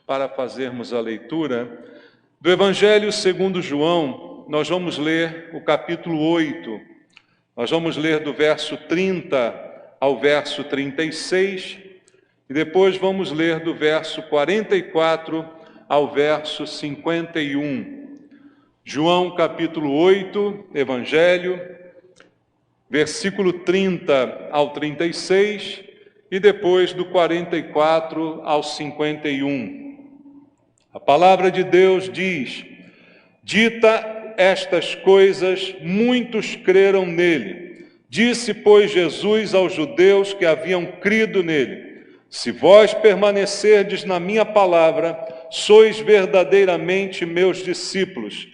para fazermos a leitura do Evangelho segundo João. Nós vamos ler o capítulo 8. Nós vamos ler do verso 30 ao verso 36 e depois vamos ler do verso 44 ao verso 51. João capítulo 8, Evangelho, versículo 30 ao 36 e depois do 44 ao 51. A palavra de Deus diz: dita estas coisas, muitos creram nele. Disse, pois, Jesus aos judeus que haviam crido nele: se vós permanecerdes na minha palavra, sois verdadeiramente meus discípulos,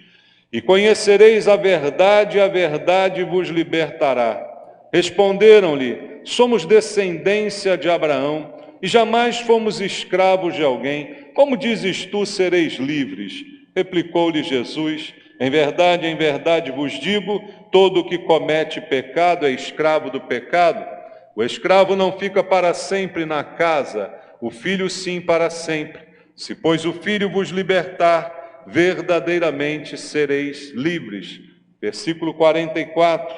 e conhecereis a verdade vos libertará. Responderam-lhe: somos descendência de Abraão, e jamais fomos escravos de alguém. Como dizes tu, sereis livres? Replicou-lhe Jesus: em verdade vos digo, todo o que comete pecado é escravo do pecado. O escravo não fica para sempre na casa, o filho sim para sempre. Se, pois, o filho vos libertar, verdadeiramente sereis livres. Versículo 44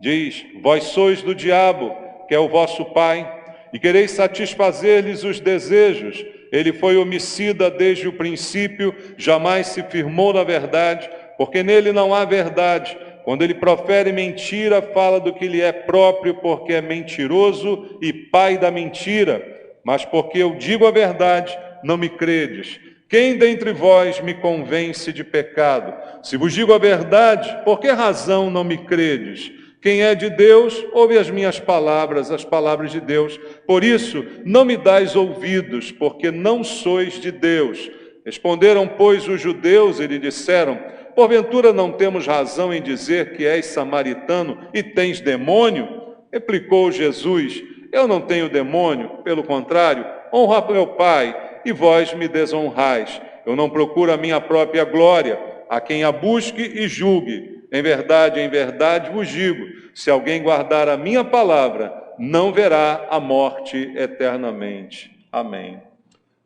diz: vós sois do diabo, que é o vosso pai, e quereis satisfazer-lhes os desejos. Ele foi homicida desde o princípio, jamais se firmou na verdade, porque nele não há verdade. Quando ele profere mentira, fala do que lhe é próprio, porque é mentiroso e pai da mentira. Mas porque eu digo a verdade, não me credes. Quem dentre vós me convence de pecado? Se vos digo a verdade, por que razão não me credes? Quem é de Deus, ouve as minhas palavras, as palavras de Deus. Por isso, não me dais ouvidos, porque não sois de Deus. Responderam, pois, os judeus e lhe disseram: porventura não temos razão em dizer que és samaritano e tens demônio? Replicou Jesus: eu não tenho demônio, pelo contrário, honra meu Pai, e vós me desonrais. Eu não procuro a minha própria glória, a quem a busque e julgue. Em verdade vos digo, se alguém guardar a minha palavra, não verá a morte eternamente. Amém.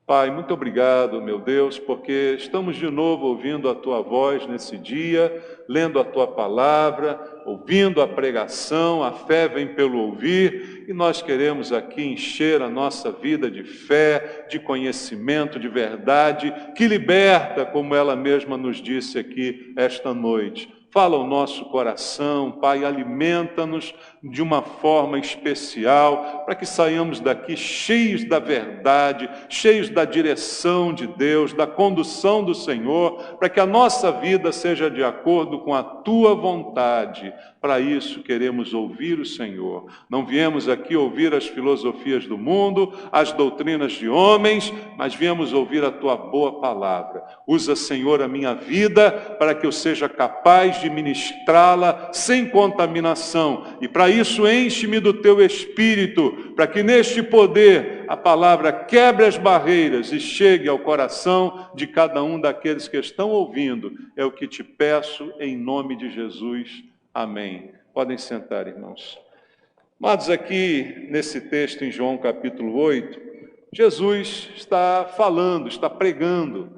Pai, muito obrigado, meu Deus, porque estamos de novo ouvindo a Tua voz nesse dia, lendo a Tua palavra, ouvindo a pregação. A fé vem pelo ouvir, e nós queremos aqui encher a nossa vida de fé, de conhecimento, de verdade, que liberta, como ela mesma nos disse aqui esta noite. Fala ao nosso coração, Pai, alimenta-nos de uma forma especial, para que saiamos daqui cheios da verdade, cheios da direção de Deus, da condução do Senhor, para que a nossa vida seja de acordo com a Tua vontade. Para isso queremos ouvir o Senhor. Não viemos aqui ouvir as filosofias do mundo, as doutrinas de homens, mas viemos ouvir a Tua boa palavra. Usa, Senhor, a minha vida para que eu seja capaz de ministrá-la sem contaminação. E para isso enche-me do Teu Espírito, para que neste poder a palavra quebre as barreiras e chegue ao coração de cada um daqueles que estão ouvindo. É o que te peço em nome de Jesus. Amém. Podem sentar, irmãos. Amados, aqui nesse texto em João capítulo 8, Jesus está falando, está pregando,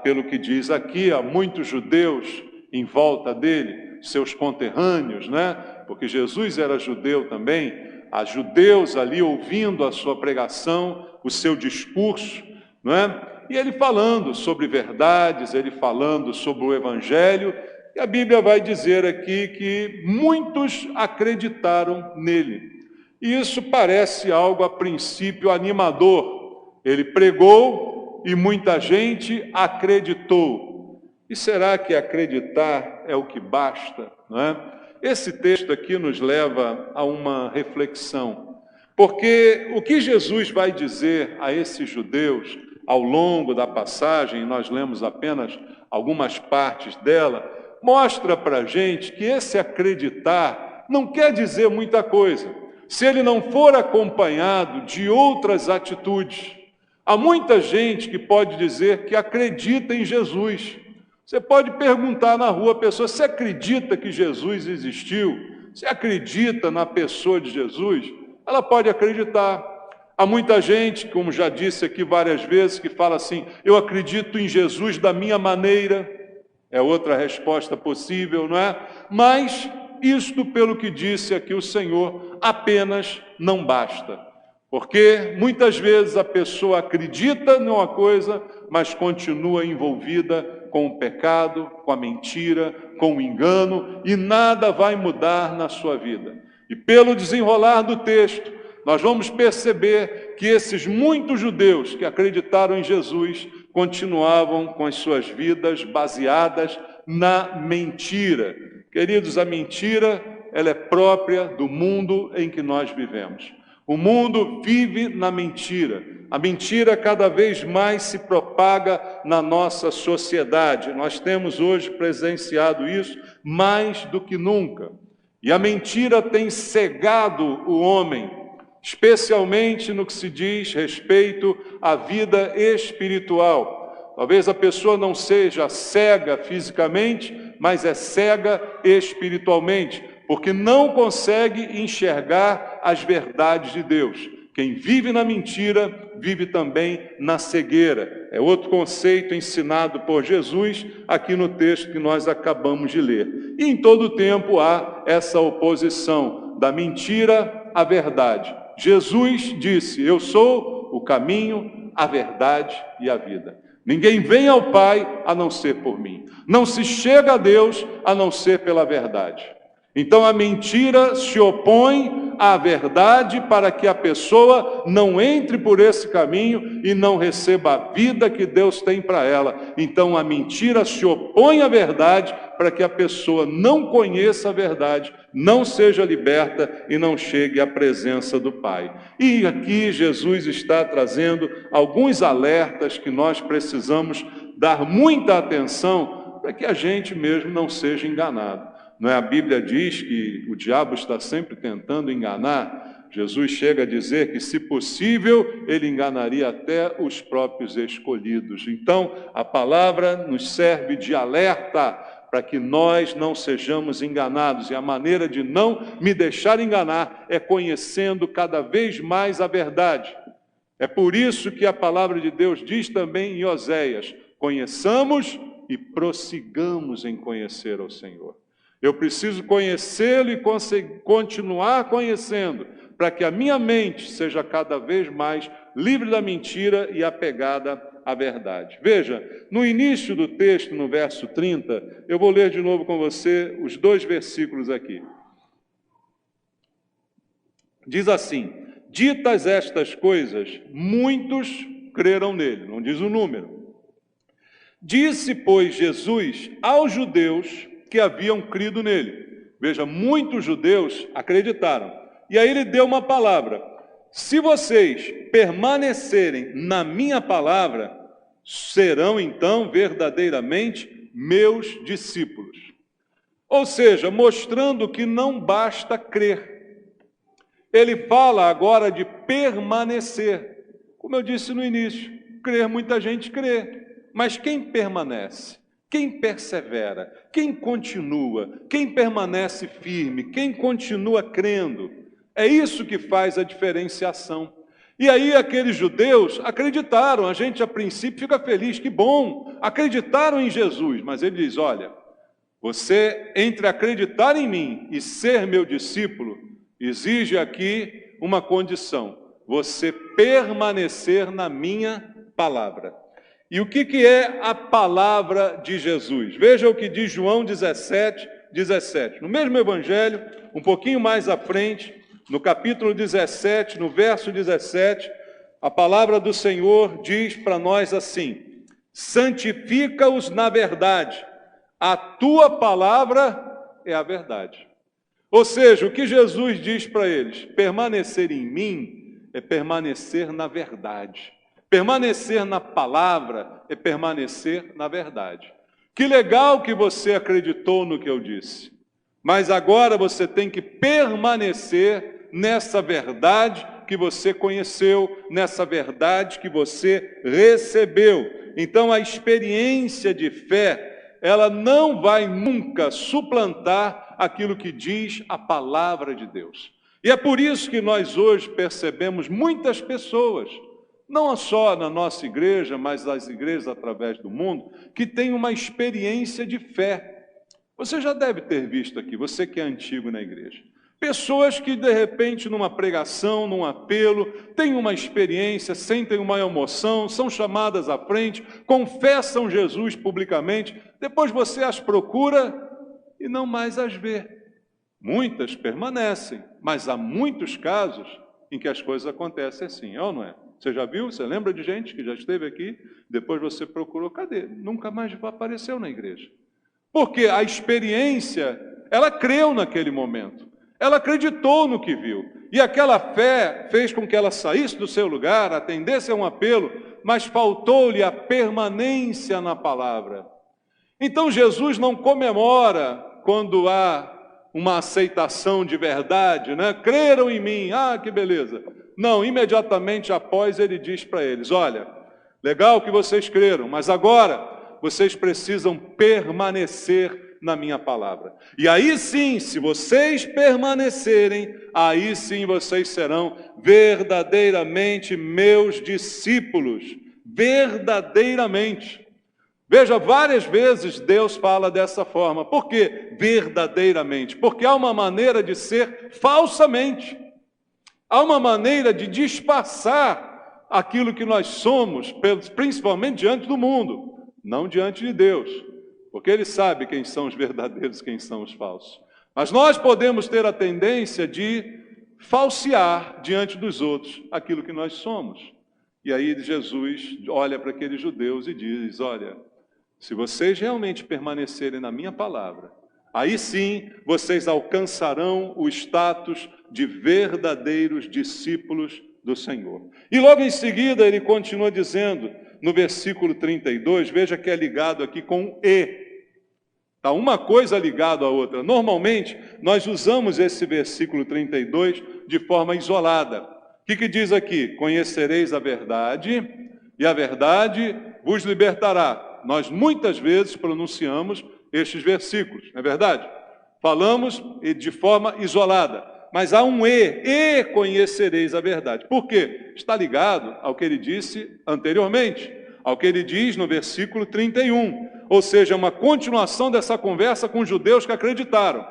pelo que diz aqui, há muitos judeus em volta dele, seus conterrâneos, né? Porque Jesus era judeu também. Há judeus ali ouvindo a sua pregação, o seu discurso, não é? E ele falando sobre verdades, ele falando sobre o Evangelho. E a Bíblia vai dizer aqui que muitos acreditaram nele. E isso parece algo a princípio animador. Ele pregou e muita gente acreditou. E será que acreditar é o que basta, não é? Esse texto aqui nos leva a uma reflexão. Porque o que Jesus vai dizer a esses judeus ao longo da passagem, nós lemos apenas algumas partes dela, mostra para a gente que esse acreditar não quer dizer muita coisa, se ele não for acompanhado de outras atitudes. Há muita gente que pode dizer que acredita em Jesus. Você pode perguntar na rua a pessoa: você acredita que Jesus existiu? Você acredita na pessoa de Jesus? Ela pode acreditar. Há muita gente, como já disse aqui várias vezes, que fala assim: eu acredito em Jesus da minha maneira. É outra resposta possível, não é? Mas isto, pelo que disse aqui o Senhor, apenas não basta. Porque muitas vezes a pessoa acredita numa coisa, mas continua envolvida com o pecado, com a mentira, com o engano, e nada vai mudar na sua vida. E pelo desenrolar do texto, nós vamos perceber que esses muitos judeus que acreditaram em Jesus continuavam com as suas vidas baseadas na mentira. Queridos, a mentira, ela é própria do mundo em que nós vivemos. O mundo vive na mentira. A mentira cada vez mais se propaga na nossa sociedade. Nós temos hoje presenciado isso mais do que nunca. E a mentira tem cegado o homem, especialmente no que se diz respeito à vida espiritual. Talvez a pessoa não seja cega fisicamente, mas é cega espiritualmente, porque não consegue enxergar as verdades de Deus. Quem vive na mentira, vive também na cegueira. É outro conceito ensinado por Jesus aqui no texto que nós acabamos de ler. E em todo o tempo há essa oposição da mentira à verdade. Jesus disse: eu sou o caminho, a verdade e a vida. Ninguém vem ao Pai a não ser por mim. Não se chega a Deus a não ser pela verdade. Então a mentira se opõe à verdade para que a pessoa não entre por esse caminho e não receba a vida que Deus tem para ela. Então a mentira se opõe à verdade para que a pessoa não conheça a verdade, não seja liberta e não chegue à presença do Pai. E aqui Jesus está trazendo alguns alertas que nós precisamos dar muita atenção para que a gente mesmo não seja enganado. Não é? A Bíblia diz que o diabo está sempre tentando enganar. Jesus chega a dizer que, se possível, ele enganaria até os próprios escolhidos. Então, a palavra nos serve de alerta para que nós não sejamos enganados. E a maneira de não me deixar enganar é conhecendo cada vez mais a verdade. É por isso que a palavra de Deus diz também em Oséias: conheçamos e prossigamos em conhecer ao Senhor. Eu preciso conhecê-lo e continuar conhecendo, para que a minha mente seja cada vez mais livre da mentira e apegada à verdade. Veja, no início do texto, no verso 30, eu vou ler de novo com você os 2 versículos aqui. Diz assim: ditas estas coisas, muitos creram nele. Não diz o número. Disse, pois, Jesus aos judeus que haviam crido nele. Veja, muitos judeus acreditaram. E aí ele deu uma palavra: se vocês permanecerem na minha palavra, serão então verdadeiramente meus discípulos. Ou seja, mostrando que não basta crer. Ele fala agora de permanecer. Como eu disse no início, crer muita gente crê, mas quem permanece? Quem persevera, quem continua, quem permanece firme, quem continua crendo, é isso que faz a diferenciação. E aí aqueles judeus acreditaram, a gente a princípio fica feliz, que bom, acreditaram em Jesus, mas ele diz: olha, você entre acreditar em mim e ser meu discípulo, exige aqui uma condição: você permanecer na minha palavra. E o que é a palavra de Jesus? Veja o que diz João 17. No mesmo evangelho, um pouquinho mais à frente, no capítulo 17, no verso 17, a palavra do Senhor diz para nós assim: santifica-os na verdade, a tua palavra é a verdade. Ou seja, o que Jesus diz para eles: permanecer em mim é permanecer na verdade. Permanecer na palavra é permanecer na verdade. Que legal que você acreditou no que eu disse, mas agora você tem que permanecer nessa verdade que você conheceu, nessa verdade que você recebeu. Então a experiência de fé, ela não vai nunca suplantar aquilo que diz a palavra de Deus. E é por isso que nós hoje percebemos muitas pessoas, não só na nossa igreja, mas nas igrejas através do mundo, que têm uma experiência de fé. Você já deve ter visto aqui, você que é antigo na igreja. Pessoas que, de repente, numa pregação, num apelo, têm uma experiência, sentem uma emoção, são chamadas à frente, confessam Jesus publicamente, depois você as procura e não mais as vê. Muitas permanecem, mas há muitos casos em que as coisas acontecem assim, é ou não é? Você já viu? Você lembra de gente que já esteve aqui, depois você procurou, cadê? Nunca mais apareceu na igreja. Porque a experiência, ela creu naquele momento. Ela acreditou no que viu. E aquela fé fez com que ela saísse do seu lugar, atendesse a um apelo, mas faltou-lhe a permanência na palavra. Então Jesus não comemora quando há uma aceitação de verdade, né? Creram em mim, que beleza. Não, imediatamente após ele diz para eles, olha, legal que vocês creram, mas agora vocês precisam permanecer na minha palavra. E aí sim, se vocês permanecerem, aí sim vocês serão verdadeiramente meus discípulos. Verdadeiramente. Veja, várias vezes Deus fala dessa forma. Por quê? Verdadeiramente. Porque há uma maneira de ser falsamente. Há uma maneira de disfarçar aquilo que nós somos, principalmente diante do mundo, não diante de Deus. Porque Ele sabe quem são os verdadeiros, quem são os falsos. Mas nós podemos ter a tendência de falsear diante dos outros aquilo que nós somos. E aí Jesus olha para aqueles judeus e diz, olha, se vocês realmente permanecerem na minha palavra, aí sim vocês alcançarão o status de verdadeiros discípulos do Senhor. E logo em seguida ele continua dizendo, no versículo 32, veja que é ligado aqui com e. Está uma coisa ligada à outra. Normalmente, nós usamos esse versículo 32 de forma isolada. O que diz aqui? Conhecereis a verdade, e a verdade vos libertará. Nós muitas vezes pronunciamos estes versículos, não é verdade? Falamos de forma isolada, mas há um e conhecereis a verdade. Por quê? Está ligado ao que ele disse anteriormente, ao que ele diz no versículo 31, ou seja, uma continuação dessa conversa com os judeus que acreditaram.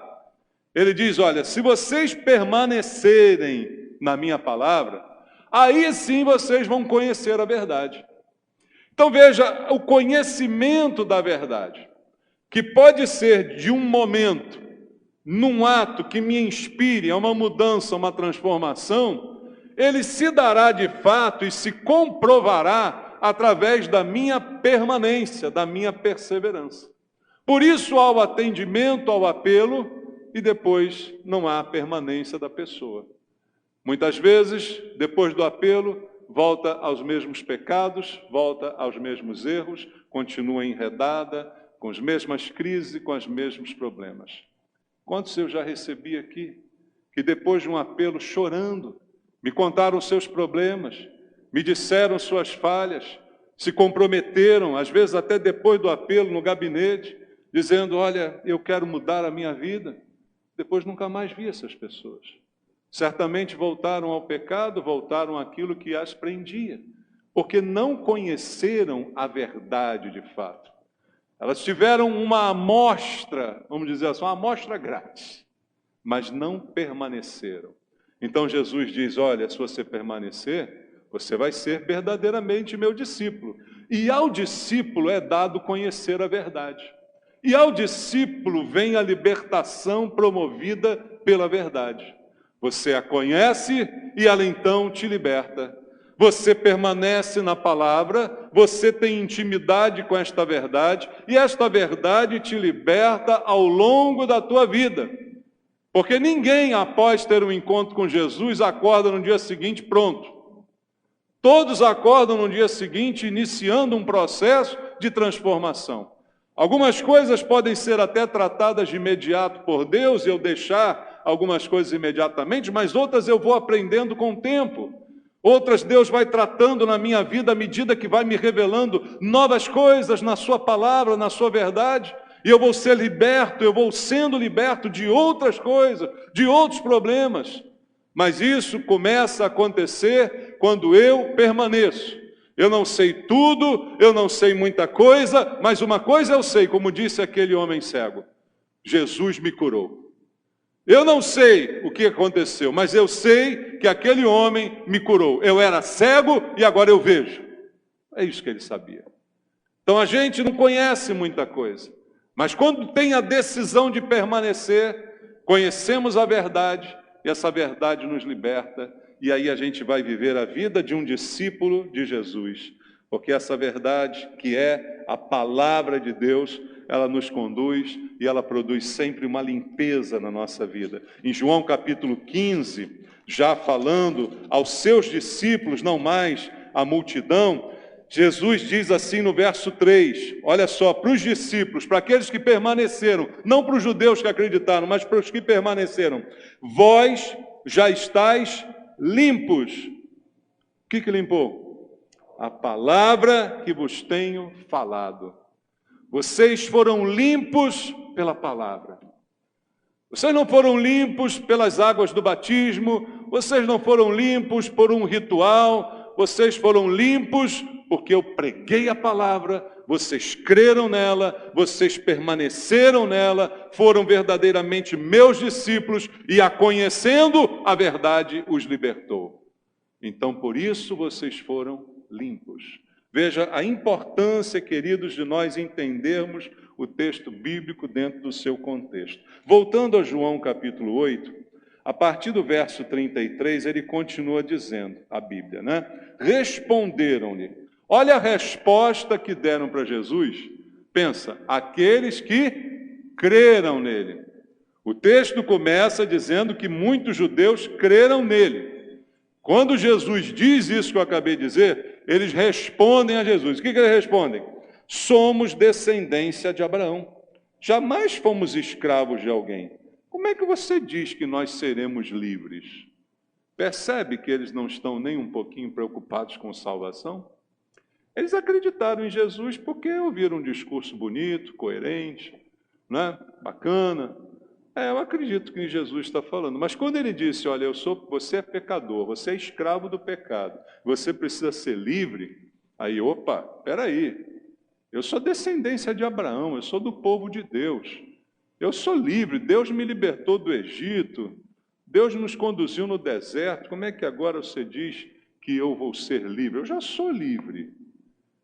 Ele diz, olha, se vocês permanecerem na minha palavra, aí sim vocês vão conhecer a verdade. Então veja, o conhecimento da verdade, que pode ser de um momento, num ato que me inspire a uma mudança, uma transformação, ele se dará de fato e se comprovará através da minha permanência, da minha perseverança. Por isso há o atendimento ao apelo e depois não há permanência da pessoa. Muitas vezes, depois do apelo, volta aos mesmos pecados, volta aos mesmos erros, continua enredada, com as mesmas crises, com os mesmos problemas. Quantos eu já recebi aqui, que depois de um apelo chorando, me contaram seus problemas, me disseram suas falhas, se comprometeram, às vezes até depois do apelo no gabinete, dizendo, olha, eu quero mudar a minha vida. Depois nunca mais vi essas pessoas. Certamente voltaram ao pecado, voltaram àquilo que as prendia, porque não conheceram a verdade de fato. Elas tiveram uma amostra, vamos dizer assim, uma amostra grátis, mas não permaneceram. Então Jesus diz, olha, se você permanecer, você vai ser verdadeiramente meu discípulo. E ao discípulo é dado conhecer a verdade. E ao discípulo vem a libertação promovida pela verdade. Você a conhece e ela então te liberta. Você permanece na palavra, você tem intimidade com esta verdade, e esta verdade te liberta ao longo da tua vida. Porque ninguém, após ter um encontro com Jesus, acorda no dia seguinte pronto. Todos acordam no dia seguinte iniciando um processo de transformação. Algumas coisas podem ser até tratadas de imediato por Deus, e eu deixar algumas coisas imediatamente, mas outras eu vou aprendendo com o tempo. Outras Deus vai tratando na minha vida à medida que vai me revelando novas coisas na sua palavra, na sua verdade. E eu vou ser liberto, eu vou sendo liberto de outras coisas, de outros problemas. Mas isso começa a acontecer quando eu permaneço. Eu não sei tudo, eu não sei muita coisa, mas uma coisa eu sei, como disse aquele homem cego: Jesus me curou. Eu não sei o que aconteceu, mas eu sei que aquele homem me curou. Eu era cego e agora eu vejo. É isso que ele sabia. Então a gente não conhece muita coisa, mas quando tem a decisão de permanecer, conhecemos a verdade e essa verdade nos liberta. E aí a gente vai viver a vida de um discípulo de Jesus, porque essa verdade, que é a palavra de Deus, ela nos conduz e ela produz sempre uma limpeza na nossa vida. Em João capítulo 15, já falando aos seus discípulos, não mais à multidão, Jesus diz assim no verso 3, olha só, para os discípulos, para aqueles que permaneceram, não para os judeus que acreditaram, mas para os que permaneceram: vós já estáis limpos. O que limpou? A palavra que vos tenho falado. Vocês foram limpos pela palavra. Vocês não foram limpos pelas águas do batismo, vocês não foram limpos por um ritual, vocês foram limpos porque eu preguei a palavra, vocês creram nela, vocês permaneceram nela, foram verdadeiramente meus discípulos e, a conhecendo, a verdade os libertou. Então, por isso, vocês foram limpos. Veja a importância, queridos, de nós entendermos o texto bíblico dentro do seu contexto. Voltando a João capítulo 8, a partir do verso 33, ele continua dizendo, a Bíblia, né? Responderam-lhe. Olha a resposta que deram para Jesus. Pensa, aqueles que creram nele. O texto começa dizendo que muitos judeus creram nele. Quando Jesus diz isso que eu acabei de dizer, eles respondem a Jesus. O que eles respondem? Somos descendência de Abraão. Jamais fomos escravos de alguém. Como é que você diz que nós seremos livres? Percebe que eles não estão nem um pouquinho preocupados com salvação? Eles acreditaram em Jesus porque ouviram um discurso bonito, coerente, né? Bacana. Eu acredito que Jesus está falando. Mas quando ele disse, olha, você é pecador, você é escravo do pecado, você precisa ser livre, aí, opa, peraí, eu sou descendência de Abraão, eu sou do povo de Deus, eu sou livre, Deus me libertou do Egito, Deus nos conduziu no deserto, como é que agora você diz que eu vou ser livre? Eu já sou livre.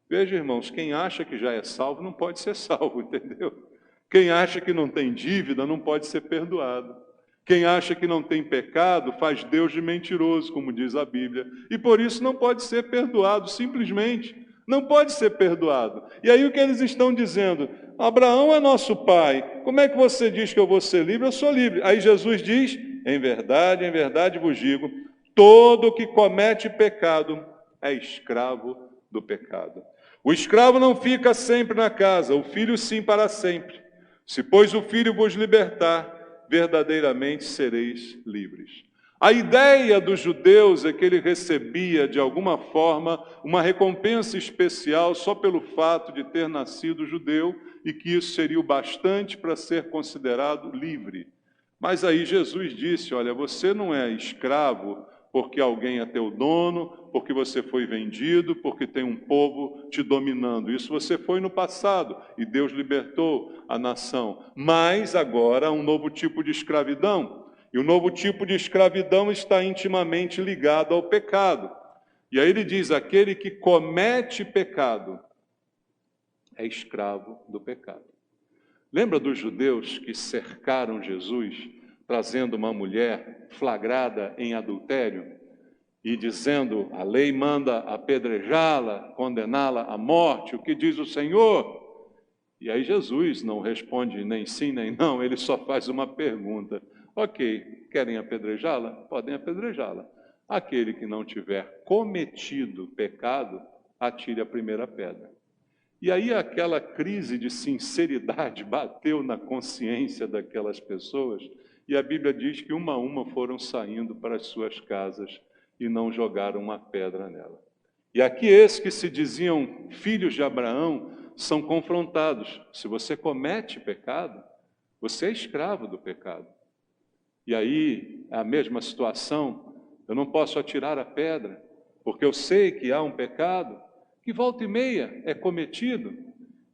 Veja, irmãos, quem acha que já é salvo não pode ser salvo, entendeu? Quem acha que não tem dívida não pode ser perdoado. Quem acha que não tem pecado faz Deus de mentiroso, como diz a Bíblia. E por isso não pode ser perdoado, simplesmente. Não pode ser perdoado. E aí o que eles estão dizendo? Abraão é nosso pai. Como é que você diz que eu vou ser livre? Eu sou livre. Aí Jesus diz, em verdade vos digo, todo que comete pecado é escravo do pecado. O escravo não fica sempre na casa, o filho sim para sempre. Se, pois, o Filho vos libertar, verdadeiramente sereis livres. A ideia dos judeus é que ele recebia, de alguma forma, uma recompensa especial só pelo fato de ter nascido judeu e que isso seria o bastante para ser considerado livre. Mas aí Jesus disse, olha, você não é escravo porque alguém é teu dono, porque você foi vendido, porque tem um povo te dominando. Isso você foi no passado, e Deus libertou a nação. Mas agora há um novo tipo de escravidão, e o novo tipo de escravidão está intimamente ligado ao pecado. E aí ele diz, aquele que comete pecado é escravo do pecado. Lembra dos judeus que cercaram Jesus, trazendo uma mulher flagrada em adultério e dizendo, a lei manda apedrejá-la, condená-la à morte, o que diz o Senhor? E aí Jesus não responde nem sim nem não, ele só faz uma pergunta. Ok, querem apedrejá-la? Podem apedrejá-la. Aquele que não tiver cometido pecado, atire a primeira pedra. E aí aquela crise de sinceridade bateu na consciência daquelas pessoas, e a Bíblia diz que uma a uma foram saindo para as suas casas e não jogaram uma pedra nela. E aqui esses que se diziam filhos de Abraão são confrontados. Se você comete pecado, você é escravo do pecado. E aí, é a mesma situação, eu não posso atirar a pedra, porque eu sei que há um pecado que volta e meia é cometido.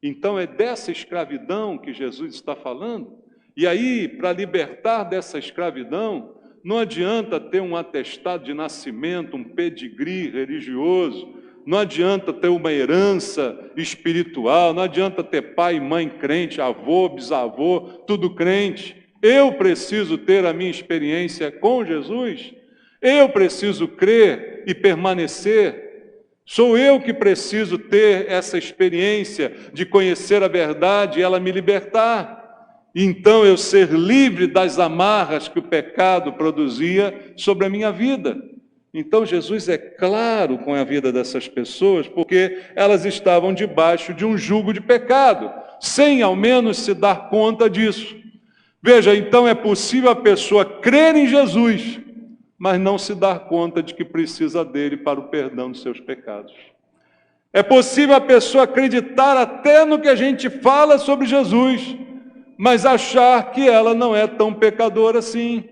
Então é dessa escravidão que Jesus está falando. E aí, para libertar dessa escravidão, não adianta ter um atestado de nascimento, um pedigree religioso, não adianta ter uma herança espiritual, não adianta ter pai e mãe crente, avô, bisavô, tudo crente. Eu preciso ter a minha experiência com Jesus, eu preciso crer e permanecer. Sou eu que preciso ter essa experiência de conhecer a verdade e ela me libertar. Então eu ser livre das amarras que o pecado produzia sobre a minha vida. Então Jesus é claro com a vida dessas pessoas, porque elas estavam debaixo de um jugo de pecado, sem ao menos se dar conta disso. Veja, então é possível a pessoa crer em Jesus, mas não se dar conta de que precisa dele para o perdão dos seus pecados. É possível a pessoa acreditar até no que a gente fala sobre Jesus, mas achar que ela não é tão pecadora assim,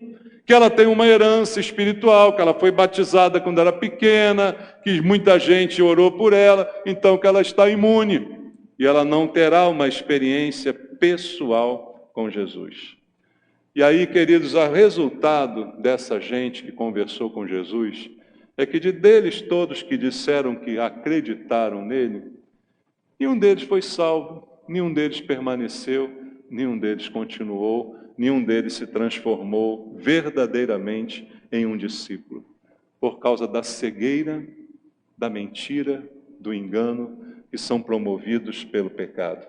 que ela tem uma herança espiritual, que ela foi batizada quando era pequena, que muita gente orou por ela, então que ela está imune, e ela não terá uma experiência pessoal com Jesus. E aí, queridos, o resultado dessa gente que conversou com Jesus é que deles todos que disseram que acreditaram nele, nenhum deles foi salvo, nenhum deles permaneceu, nenhum deles continuou, nenhum deles se transformou verdadeiramente em um discípulo, por causa da cegueira, da mentira, do engano que são promovidos pelo pecado.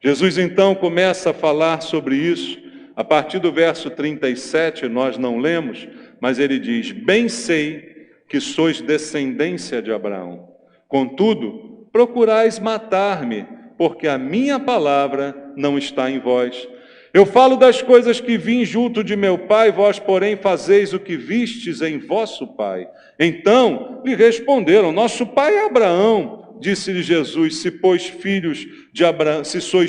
Jesus então começa a falar sobre isso. A partir do verso 37, nós não lemos, mas ele diz: bem sei que sois descendência de Abraão. Contudo, procurais matar-me, porque a minha palavra não está em vós. Eu falo das coisas que vim junto de meu pai, vós, porém, fazeis o que vistes em vosso pai. Então lhe responderam: nosso pai é Abraão. Disse-lhe Jesus: se sois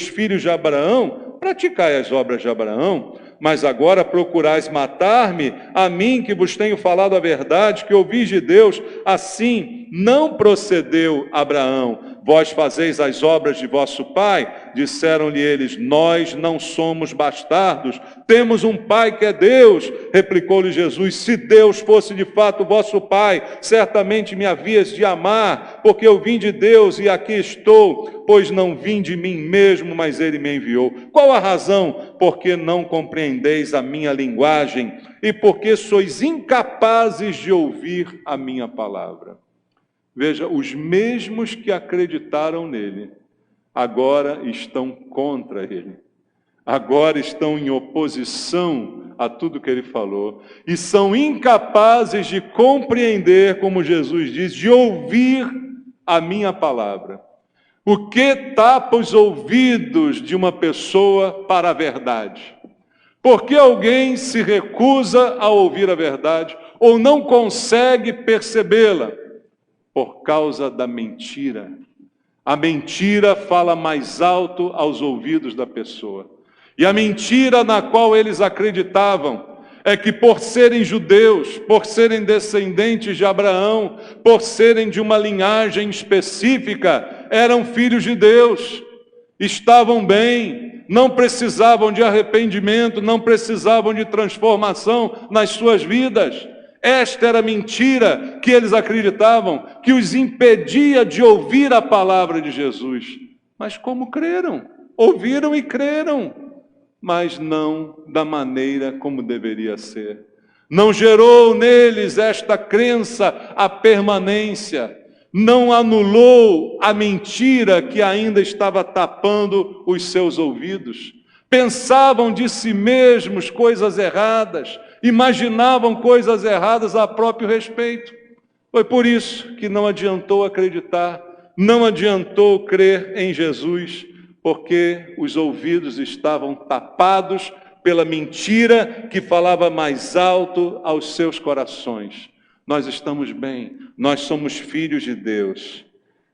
filhos de Abraão, praticai as obras de Abraão. Mas agora procurais matar-me, a mim que vos tenho falado a verdade, que ouvis de Deus. Assim não procedeu Abraão. Vós fazeis as obras de vosso pai? Disseram-lhe eles: nós não somos bastardos, temos um pai que é Deus. Replicou-lhe Jesus: se Deus fosse de fato vosso pai, certamente me havias de amar, porque eu vim de Deus e aqui estou, pois não vim de mim mesmo, mas ele me enviou. Qual a razão? Porque não compreendeis a minha linguagem e porque sois incapazes de ouvir a minha palavra. Veja, os mesmos que acreditaram nele, agora estão contra ele. Agora estão em oposição a tudo que ele falou. E são incapazes de compreender, como Jesus diz, de ouvir a minha palavra. O que tapa os ouvidos de uma pessoa para a verdade? Por que alguém se recusa a ouvir a verdade ou não consegue percebê-la? Por causa da mentira. A mentira fala mais alto aos ouvidos da pessoa. E a mentira na qual eles acreditavam é que por serem judeus, por serem descendentes de Abraão, por serem de uma linhagem específica, eram filhos de Deus, estavam bem, não precisavam de arrependimento, não precisavam de transformação nas suas vidas. Esta era a mentira que eles acreditavam, que os impedia de ouvir a palavra de Jesus. Mas como creram? Ouviram e creram, mas não da maneira como deveria ser. Não gerou neles esta crença a permanência, não anulou a mentira que ainda estava tapando os seus ouvidos. Pensavam de si mesmos coisas erradas, imaginavam coisas erradas a próprio respeito. Foi por isso que não adiantou acreditar, não adiantou crer em Jesus, porque os ouvidos estavam tapados pela mentira que falava mais alto aos seus corações. Nós estamos bem, nós somos filhos de Deus.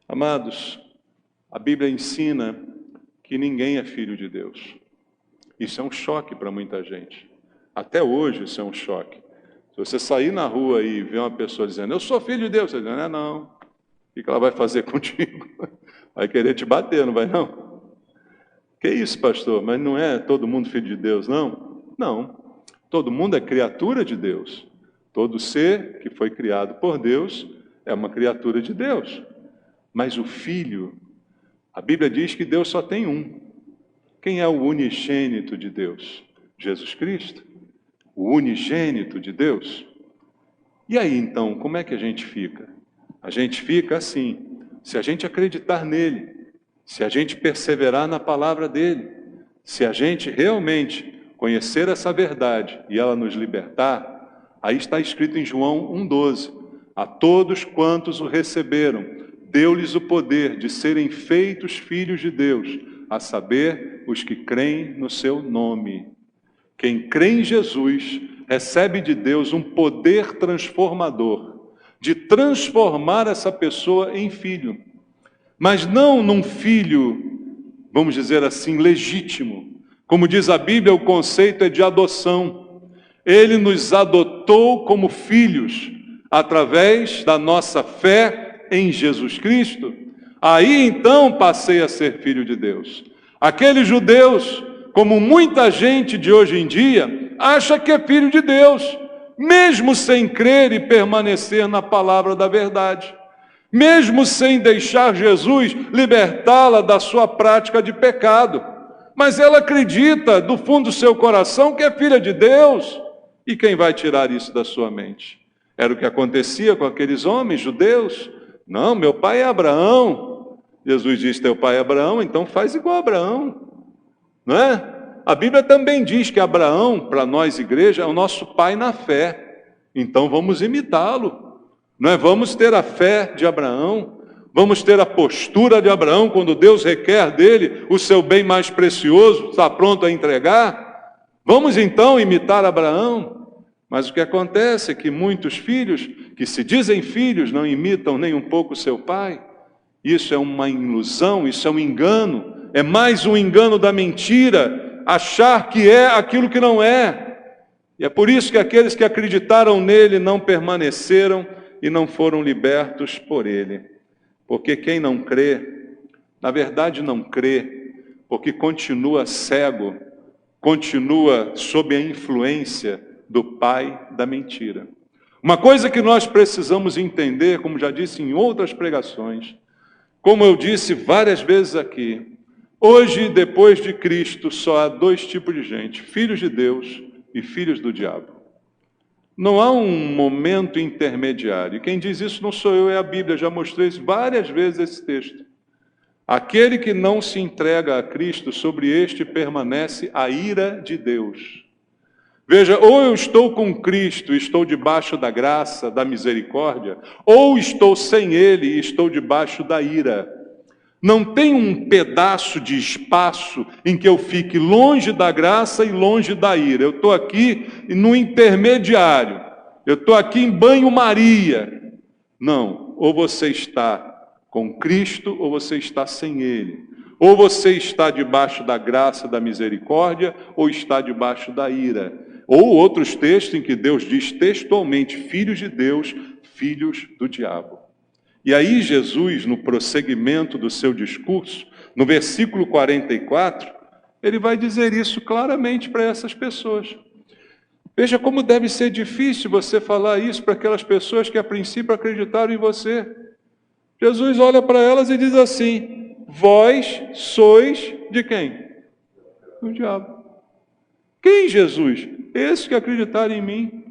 Amados, a Bíblia ensina que ninguém é filho de Deus. Isso é um choque para muita gente. Até hoje isso é um choque. Se você sair na rua e ver uma pessoa dizendo, eu sou filho de Deus, você diz, não. O que ela vai fazer contigo? Vai querer te bater, não vai não? Que isso, pastor? Mas não é todo mundo filho de Deus, não? Não. Todo mundo é criatura de Deus. Todo ser que foi criado por Deus é uma criatura de Deus. Mas o filho, a Bíblia diz que Deus só tem um. Quem é o unigênito de Deus? Jesus Cristo. O unigênito de Deus. E aí, então, como é que a gente fica? A gente fica assim, se a gente acreditar nele, se a gente perseverar na palavra dele, se a gente realmente conhecer essa verdade e ela nos libertar, aí está escrito em João 1,12, a todos quantos o receberam, deu-lhes o poder de serem feitos filhos de Deus, a saber, os que creem no seu nome. Quem crê em Jesus recebe de Deus um poder transformador, de transformar essa pessoa em filho. Mas não num filho, vamos dizer assim, legítimo. Como diz a Bíblia, o conceito é de adoção. Ele nos adotou como filhos, através da nossa fé em Jesus Cristo. Aí então passei a ser filho de Deus. Aqueles judeus, como muita gente de hoje em dia, acha que é filho de Deus, mesmo sem crer e permanecer na palavra da verdade, mesmo sem deixar Jesus libertá-la da sua prática de pecado. Mas ela acredita do fundo do seu coração que é filha de Deus. E quem vai tirar isso da sua mente? Era o que acontecia com aqueles homens judeus. Não, meu pai é Abraão. Jesus diz, teu pai é Abraão, então faz igual a Abraão. Não é? A Bíblia também diz que Abraão, para nós igreja, é o nosso pai na fé. Então vamos imitá-lo. Não é? Vamos ter a fé de Abraão, vamos ter a postura de Abraão quando Deus requer dele o seu bem mais precioso, está pronto a entregar. Vamos então imitar Abraão. Mas o que acontece é que muitos filhos, que se dizem filhos, não imitam nem um pouco seu pai. Isso é uma ilusão, isso é um engano, é mais um engano da mentira, achar que é aquilo que não é. E é por isso que aqueles que acreditaram nele não permaneceram e não foram libertos por ele. Porque quem não crê, na verdade não crê, porque continua cego, continua sob a influência do pai da mentira. Uma coisa que nós precisamos entender, como já disse em outras pregações, como eu disse várias vezes aqui, hoje, depois de Cristo, só há dois tipos de gente, filhos de Deus e filhos do diabo. Não há um momento intermediário. E quem diz isso não sou eu, é a Bíblia. Já mostrei isso várias vezes esse texto. Aquele que não se entrega a Cristo, sobre este permanece a ira de Deus. Veja, ou eu estou com Cristo e estou debaixo da graça, da misericórdia, ou estou sem Ele e estou debaixo da ira. Não tem um pedaço de espaço em que eu fique longe da graça e longe da ira. Eu estou aqui no intermediário. Eu estou aqui em banho-maria. Não, ou você está com Cristo ou você está sem Ele. Ou você está debaixo da graça, da misericórdia, ou está debaixo da ira. Ou outros textos em que Deus diz textualmente, filhos de Deus, filhos do diabo. E aí Jesus, no prosseguimento do seu discurso, no versículo 44, ele vai dizer isso claramente para essas pessoas. Veja como deve ser difícil você falar isso para aquelas pessoas que a princípio acreditaram em você. Jesus olha para elas e diz assim, vós sois de quem? Do diabo. Quem, Jesus? Esses que acreditaram em mim.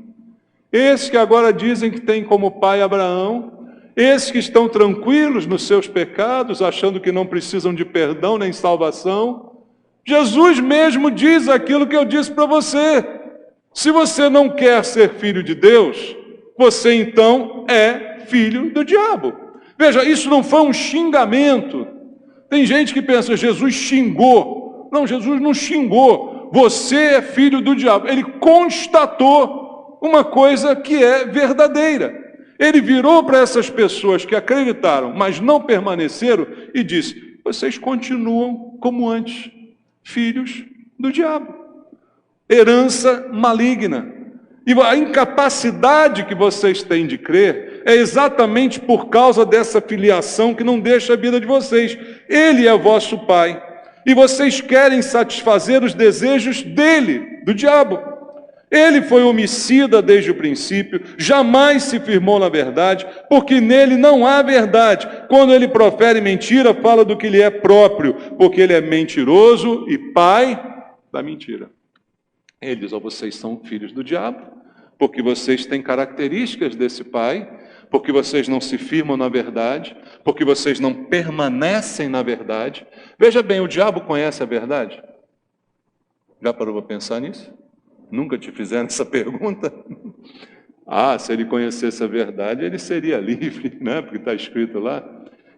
Esses que agora dizem que têm como pai Abraão. Esses que estão tranquilos nos seus pecados, achando que não precisam de perdão nem salvação. Jesus mesmo diz aquilo que eu disse para você. Se você não quer ser filho de Deus, você então é filho do diabo. Veja, isso não foi um xingamento. Tem gente que pensa, Jesus xingou. Não, Jesus não xingou. Você é filho do diabo. Ele constatou uma coisa que é verdadeira. Ele virou para essas pessoas que acreditaram, mas não permaneceram, e disse, vocês continuam como antes, filhos do diabo. herança maligna. E a incapacidade que vocês têm de crer é exatamente por causa dessa filiação que não deixa a vida de vocês. Ele é vosso pai. E vocês querem satisfazer os desejos dele, do diabo. Ele foi homicida desde o princípio, jamais se firmou na verdade, porque nele não há verdade. Quando ele profere mentira, fala do que lhe é próprio, porque ele é mentiroso e pai da mentira. Ele diz: vocês são filhos do diabo, porque vocês têm características desse pai, porque vocês não se firmam na verdade, porque vocês não permanecem na verdade. Veja bem, o diabo conhece a verdade? Já parou para pensar nisso? Nunca te fizeram essa pergunta? Se ele conhecesse a verdade, ele seria livre, né? Porque está escrito lá.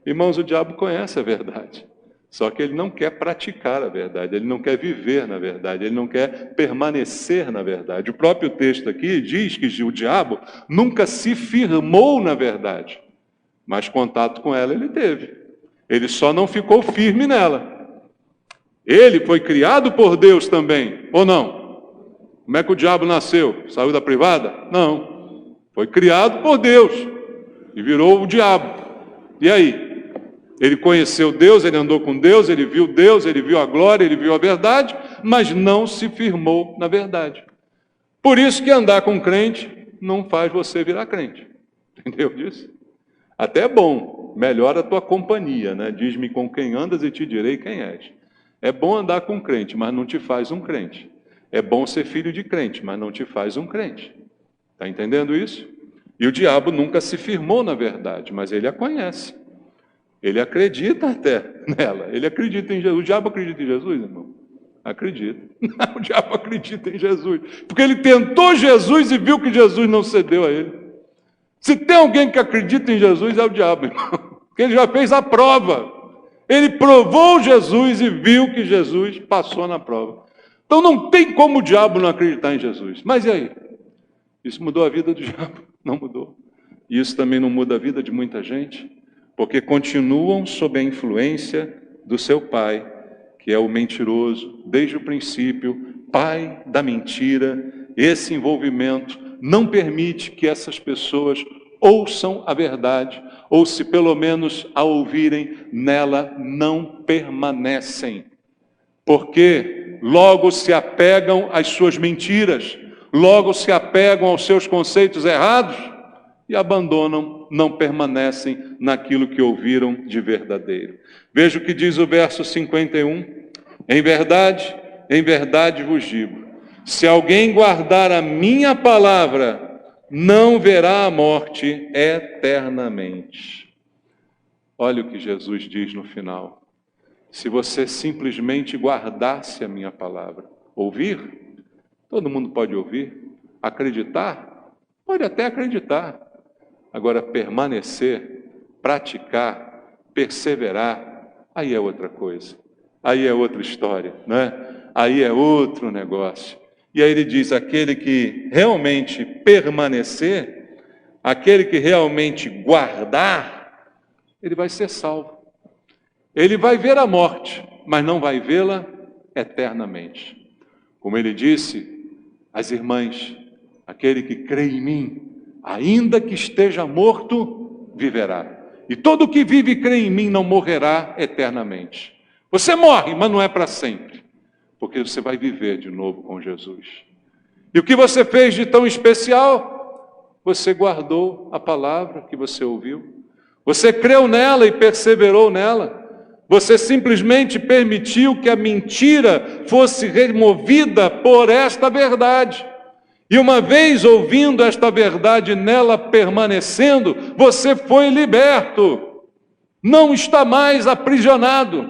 Irmãos, o diabo conhece a verdade. Só que ele não quer praticar a verdade, ele não quer viver na verdade, ele não quer permanecer na verdade. O próprio texto aqui diz que o diabo nunca se firmou na verdade, mas contato com ela ele teve. Ele só não ficou firme nela. Ele foi criado por Deus também, ou não? Como é que o diabo nasceu? Saiu da privada? Não. Foi criado por Deus e virou o diabo. E aí? Ele conheceu Deus, ele andou com Deus, ele viu a glória, ele viu a verdade, mas não se firmou na verdade. Por isso que andar com crente não faz você virar crente. Entendeu disso? Até é bom, melhora a tua companhia, né? Diz-me com quem andas e te direi quem és. É bom andar com crente, mas não te faz um crente. É bom ser filho de crente, mas não te faz um crente. Está entendendo isso? E o diabo nunca se firmou na verdade, mas ele a conhece. Ele acredita até nela. Ele acredita em Jesus. O diabo acredita em Jesus, irmão? Acredita. Não, o diabo acredita em Jesus. Porque ele tentou Jesus e viu que Jesus não cedeu a ele. Se tem alguém que acredita em Jesus, é o diabo, irmão. Porque ele já fez a prova. Ele provou Jesus e viu que Jesus passou na prova. Então não tem como o diabo não acreditar em Jesus. Mas e aí? Isso mudou a vida do diabo? Não mudou. E isso também não muda a vida de muita gente, porque continuam sob a influência do seu pai, que é o mentiroso, desde o princípio, pai da mentira. Esse envolvimento não permite que essas pessoas ouçam a verdade, ou se pelo menos a ouvirem, nela não permanecem. Porque logo se apegam às suas mentiras, logo se apegam aos seus conceitos errados e abandonam, não permanecem naquilo que ouviram de verdadeiro. Veja o que diz o verso 51. Em verdade vos digo, se alguém guardar a minha palavra, não verá a morte eternamente. Olha o que Jesus diz no final. Se você simplesmente guardasse a minha palavra, ouvir, todo mundo pode ouvir, acreditar, pode até acreditar. Agora, permanecer, praticar, perseverar, aí é outra coisa. Aí é outra história, né? Aí é outro negócio. E aí ele diz, aquele que realmente permanecer, aquele que realmente guardar, ele vai ser salvo. Ele vai ver a morte, mas não vai vê-la eternamente. Como ele disse às irmãs, aquele que crê em mim, ainda que esteja morto, viverá. E todo que vive e crê em mim não morrerá eternamente. Você morre, mas não é para sempre, porque você vai viver de novo com Jesus. E o que você fez de tão especial? Você guardou a palavra que você ouviu. Você creu nela e perseverou nela. Você simplesmente permitiu que a mentira fosse removida por esta verdade. E uma vez ouvindo esta verdade, nela permanecendo, você foi liberto. Não está mais aprisionado.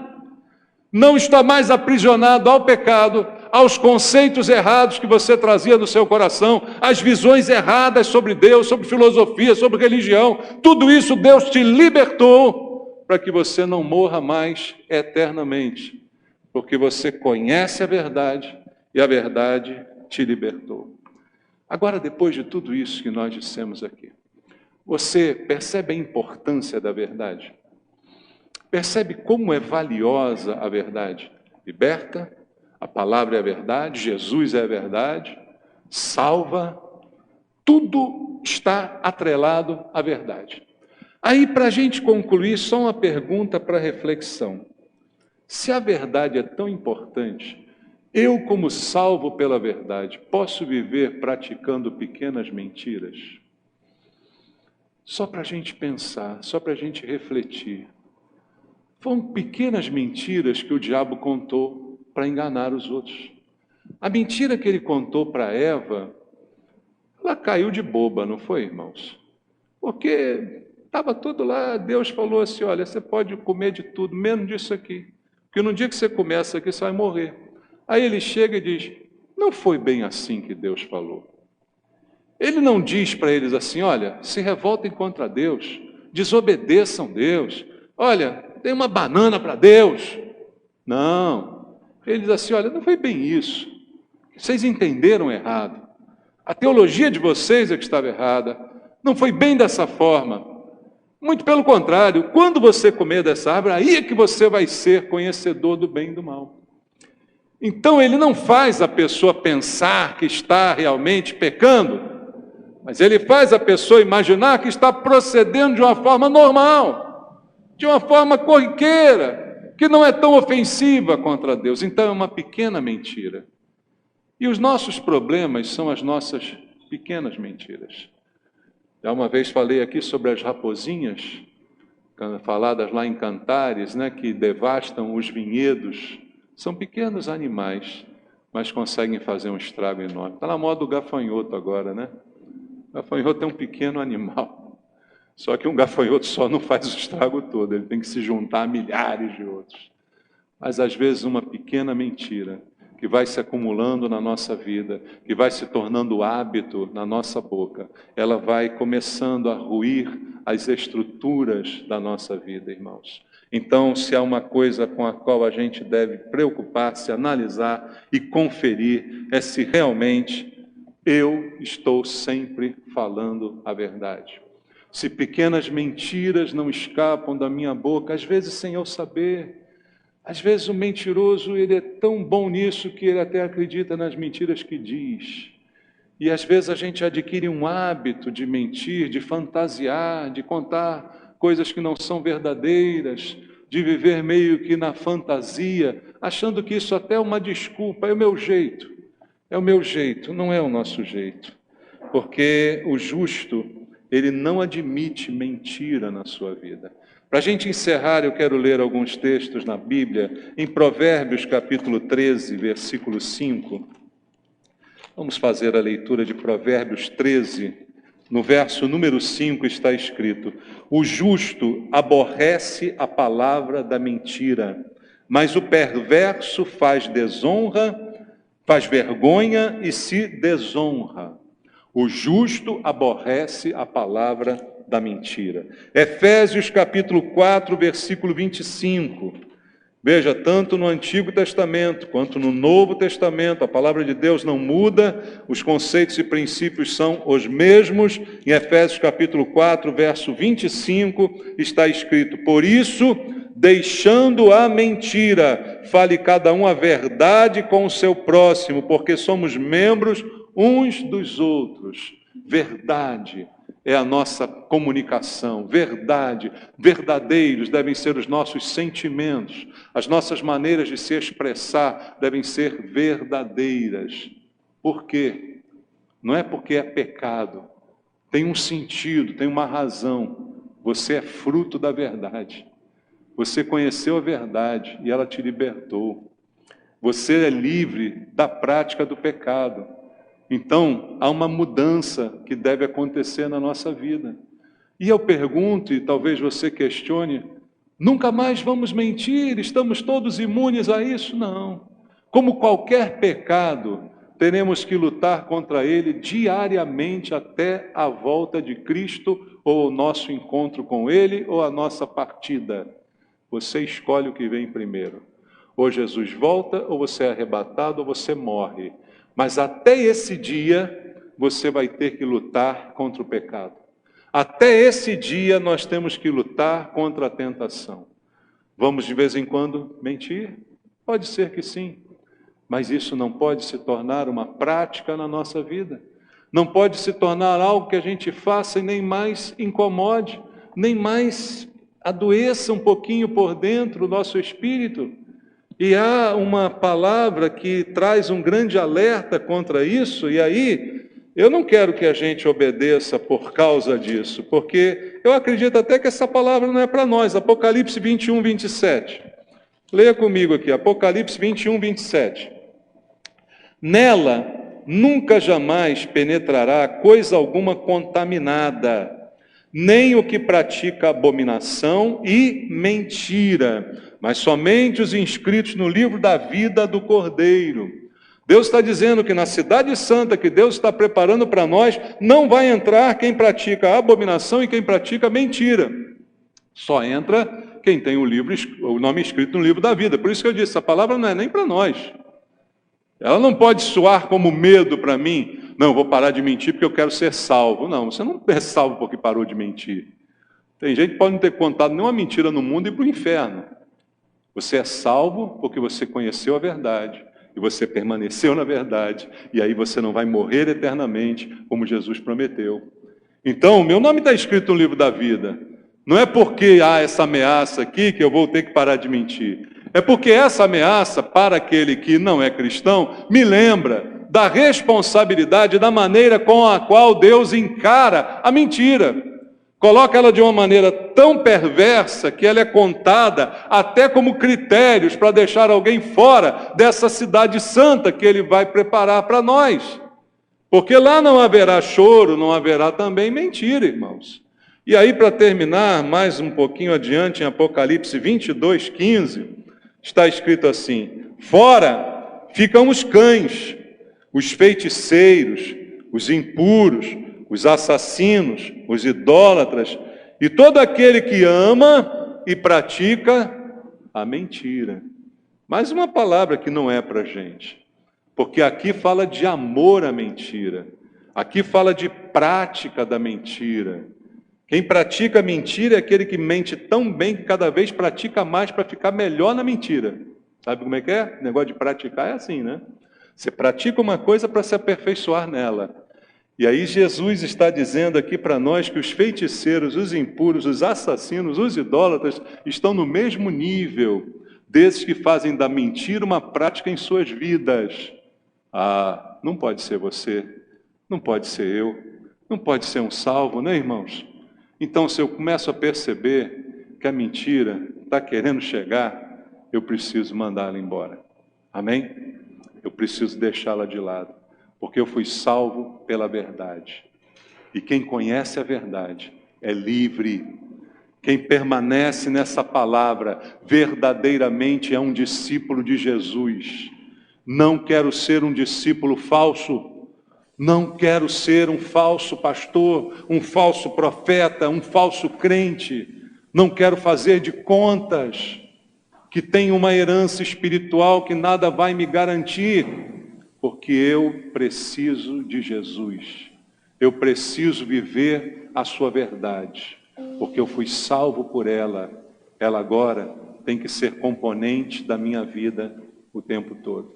Não está mais aprisionado ao pecado, aos conceitos errados que você trazia no seu coração, às visões erradas sobre Deus, sobre filosofia, sobre religião. Tudo isso Deus te libertou para que você não morra mais eternamente, porque você conhece a verdade e a verdade te libertou. Agora, depois de tudo isso que nós dissemos aqui, você percebe a importância da verdade? Percebe como é valiosa a verdade? Liberta, A palavra é a verdade, Jesus é a verdade, salva, tudo está atrelado à verdade. Aí, para a gente concluir, só uma pergunta para reflexão. Se a verdade é tão importante, eu, como salvo pela verdade, posso viver praticando pequenas mentiras? Só para a gente pensar, só para a gente refletir. Foram pequenas mentiras que o diabo contou para enganar os outros. A mentira que ele contou para Eva, ela caiu de boba, não foi, irmãos? Porque estava tudo lá, Deus falou assim, olha, você pode comer de tudo, menos disso aqui. Porque no dia que você comer isso aqui, você vai morrer. Aí ele chega e diz, não foi bem assim que Deus falou. Ele não diz para eles assim, olha, se revoltem contra Deus, desobedeçam Deus, olha, dê uma banana para Deus. Não. Ele diz assim, olha, não foi bem isso. Vocês entenderam errado. A teologia de vocês é que estava errada. Não foi bem dessa forma. Muito pelo contrário, quando você comer dessa árvore, aí é que você vai ser conhecedor do bem e do mal. Então ele não faz a pessoa pensar que está realmente pecando, mas ele faz a pessoa imaginar que está procedendo de uma forma normal, de uma forma corriqueira, que não é tão ofensiva contra Deus. Então é uma pequena mentira. E os nossos problemas são as nossas pequenas mentiras. Já uma vez falei aqui sobre as raposinhas, faladas lá em Cantares, né, que devastam os vinhedos. São pequenos animais, mas conseguem fazer um estrago enorme. Está na moda do gafanhoto agora, né? O gafanhoto é um pequeno animal. Só que um gafanhoto só não faz o estrago todo, ele tem que se juntar a milhares de outros. Mas às vezes uma pequena mentira que vai se acumulando na nossa vida, que vai se tornando hábito na nossa boca, ela vai começando a ruir as estruturas da nossa vida, irmãos. Então, se há uma coisa com a qual a gente deve preocupar-se, analisar e conferir, é se realmente eu estou sempre falando a verdade. Se pequenas mentiras não escapam da minha boca, às vezes sem eu saber. Às vezes o mentiroso, ele é tão bom nisso que ele até acredita nas mentiras que diz. E às vezes a gente adquire um hábito de mentir, de fantasiar, de contar coisas que não são verdadeiras, de viver meio que na fantasia, achando que isso até é uma desculpa, é o meu jeito. É o meu jeito, não é o nosso jeito. Porque o justo, ele não admite mentira na sua vida. Para a gente encerrar, eu quero ler alguns textos na Bíblia, em Provérbios capítulo 13, versículo 5. Vamos fazer a leitura de Provérbios 13. No verso número 5 está escrito: o justo aborrece a palavra da mentira, mas o perverso faz desonra, faz vergonha e se desonra. O justo aborrece a palavra da mentira. Efésios capítulo 4, versículo 25. Veja, tanto no Antigo Testamento quanto no Novo Testamento, a palavra de Deus não muda, os conceitos e princípios são os mesmos. Em Efésios capítulo 4, verso 25, está escrito: por isso, deixando a mentira, fale cada um a verdade com o seu próximo, porque somos membros uns dos outros. Verdade é a nossa comunicação, verdade, verdadeiros devem ser os nossos sentimentos, as nossas maneiras de se expressar devem ser verdadeiras. Por quê? Não é porque é pecado, tem um sentido, tem uma razão. Você é fruto da verdade, você conheceu a verdade e ela te libertou. Você é livre da prática do pecado. Então, há uma mudança que deve acontecer na nossa vida. E eu pergunto, e talvez você questione, nunca mais vamos mentir, estamos todos imunes a isso? Não. Como qualquer pecado, teremos que lutar contra ele diariamente até a volta de Cristo, ou o nosso encontro com ele, ou a nossa partida. Você escolhe o que vem primeiro. Ou Jesus volta, ou você é arrebatado, ou você morre. Mas até esse dia, você vai ter que lutar contra o pecado. Até esse dia, nós temos que lutar contra a tentação. Vamos, de vez em quando, mentir? Pode ser que sim. Mas isso não pode se tornar uma prática na nossa vida. Não pode se tornar algo que a gente faça e nem mais incomode, nem mais adoeça um pouquinho por dentro o nosso espírito. E há uma palavra que traz um grande alerta contra isso, e aí eu não quero que a gente obedeça por causa disso, porque eu acredito até que essa palavra não é para nós. Apocalipse 21, 27. Leia comigo aqui, Apocalipse 21, 27. Nela nunca jamais penetrará coisa alguma contaminada, nem o que pratica abominação e mentira, mas somente os inscritos no livro da vida do Cordeiro. Deus está dizendo que na cidade santa que Deus está preparando para nós, não vai entrar quem pratica abominação e quem pratica mentira. Só entra quem tem o nome escrito no livro da vida. Por isso que eu disse, essa palavra não é nem para nós. Ela não pode soar como medo para mim. Não, eu vou parar de mentir porque eu quero ser salvo. Não, você não é salvo porque parou de mentir. Tem gente que pode não ter contado nenhuma mentira no mundo e ir para o inferno. Você é salvo porque você conheceu a verdade. E você permaneceu na verdade. E aí você não vai morrer eternamente, como Jesus prometeu. Então, meu nome está escrito no livro da vida. Não é porque há essa ameaça aqui que eu vou ter que parar de mentir. É porque essa ameaça, para aquele que não é cristão, me lembra da responsabilidade, da maneira com a qual Deus encara a mentira. Coloca ela de uma maneira tão perversa que ela é contada até como critérios para deixar alguém fora dessa cidade santa que Ele vai preparar para nós. Porque lá não haverá choro, não haverá também mentira, irmãos. E aí, para terminar, mais um pouquinho adiante, em Apocalipse 22, 15, está escrito assim: fora ficam os cães, os feiticeiros, os impuros, os assassinos, os idólatras, e todo aquele que ama e pratica a mentira. Mais uma palavra que não é para a gente, porque aqui fala de amor à mentira, aqui fala de prática da mentira. Quem pratica mentira é aquele que mente tão bem que cada vez pratica mais para ficar melhor na mentira. Sabe como é que é? O negócio de praticar é assim, né? Você pratica uma coisa para se aperfeiçoar nela. E aí Jesus está dizendo aqui para nós que os feiticeiros, os impuros, os assassinos, os idólatras estão no mesmo nível desses que fazem da mentira uma prática em suas vidas. Ah, não pode ser você, não pode ser eu, não pode ser um salvo, né, irmãos? Então, se eu começo a perceber que a mentira está querendo chegar, eu preciso mandá-la embora. Amém? Eu preciso deixá-la de lado, porque eu fui salvo pela verdade. E quem conhece a verdade é livre. Quem permanece nessa palavra verdadeiramente é um discípulo de Jesus. Não quero ser um discípulo falso. Não quero ser um falso pastor, um falso profeta, um falso crente. Não quero fazer de contas que tenho uma herança espiritual que nada vai me garantir, porque eu preciso de Jesus. Eu preciso viver a sua verdade, porque eu fui salvo por ela. Ela agora tem que ser componente da minha vida o tempo todo.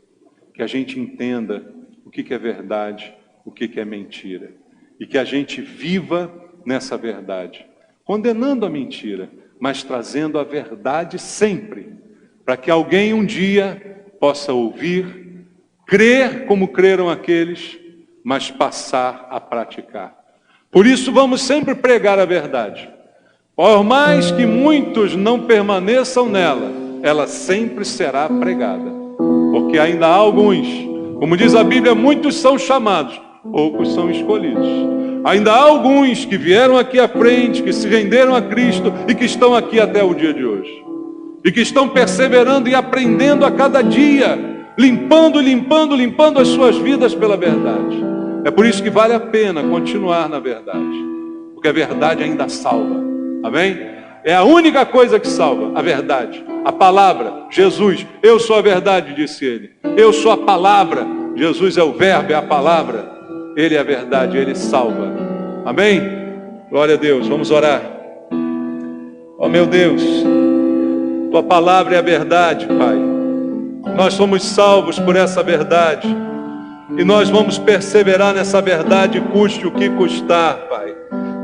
Que a gente entenda o que é verdade, o que é mentira. E que a gente viva nessa verdade, condenando a mentira, mas trazendo a verdade sempre, para que alguém um dia possa ouvir, crer como creram aqueles, mas passar a praticar. Por isso vamos sempre pregar a verdade. Por mais que muitos não permaneçam nela, ela sempre será pregada. Porque ainda há alguns, como diz a Bíblia, muitos são chamados, poucos são escolhidos. Ainda há alguns que vieram aqui à frente, que se renderam a Cristo e que estão aqui até o dia de hoje. E que estão perseverando e aprendendo a cada dia, limpando as suas vidas pela verdade. É por isso que vale a pena continuar na verdade, porque a verdade ainda salva. Amém? É a única coisa que salva, a verdade, a palavra, Jesus. Eu sou a verdade, disse ele. Eu sou a palavra. Jesus é o verbo, é a palavra. Ele é a verdade, Ele salva. Amém? Glória a Deus, vamos orar. Ó meu Deus, Tua palavra é a verdade, Pai. Nós somos salvos por essa verdade. E nós vamos perseverar nessa verdade, custe o que custar, Pai.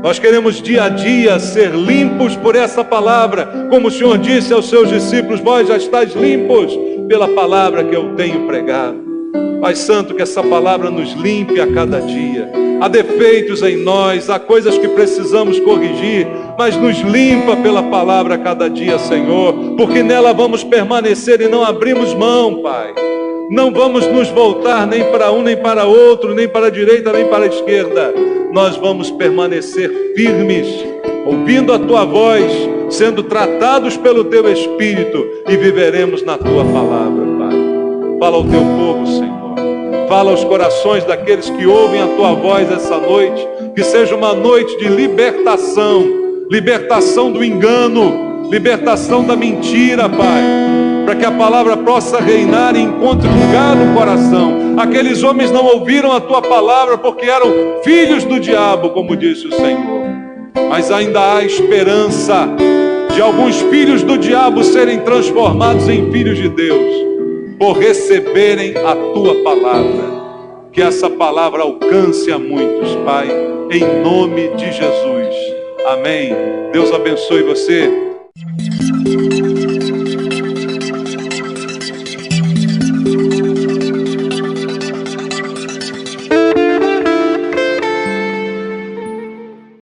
Nós queremos dia a dia ser limpos por essa palavra. Como o Senhor disse aos seus discípulos, vós já estáis limpos pela palavra que eu tenho pregado. Pai Santo, que essa palavra nos limpe a cada dia. Há defeitos em nós, há coisas que precisamos corrigir, mas nos limpa pela palavra a cada dia, Senhor, porque nela vamos permanecer e não abrimos mão, Pai. Não vamos nos voltar nem para um, nem para outro, nem para a direita, nem para a esquerda. Nós vamos permanecer firmes, ouvindo a Tua voz, sendo tratados pelo Teu Espírito, e viveremos na Tua palavra, Pai. Fala ao Teu povo, Senhor. Fala aos corações daqueles que ouvem a Tua voz essa noite, que seja uma noite de libertação, libertação do engano, libertação da mentira, Pai, para que a palavra possa reinar e encontre lugar no coração. Aqueles homens não ouviram a Tua palavra porque eram filhos do diabo, como disse o Senhor, mas ainda há esperança de alguns filhos do diabo serem transformados em filhos de Deus, por receberem a Tua palavra. Que essa palavra alcance a muitos, Pai, em nome de Jesus. Amém. Deus abençoe você.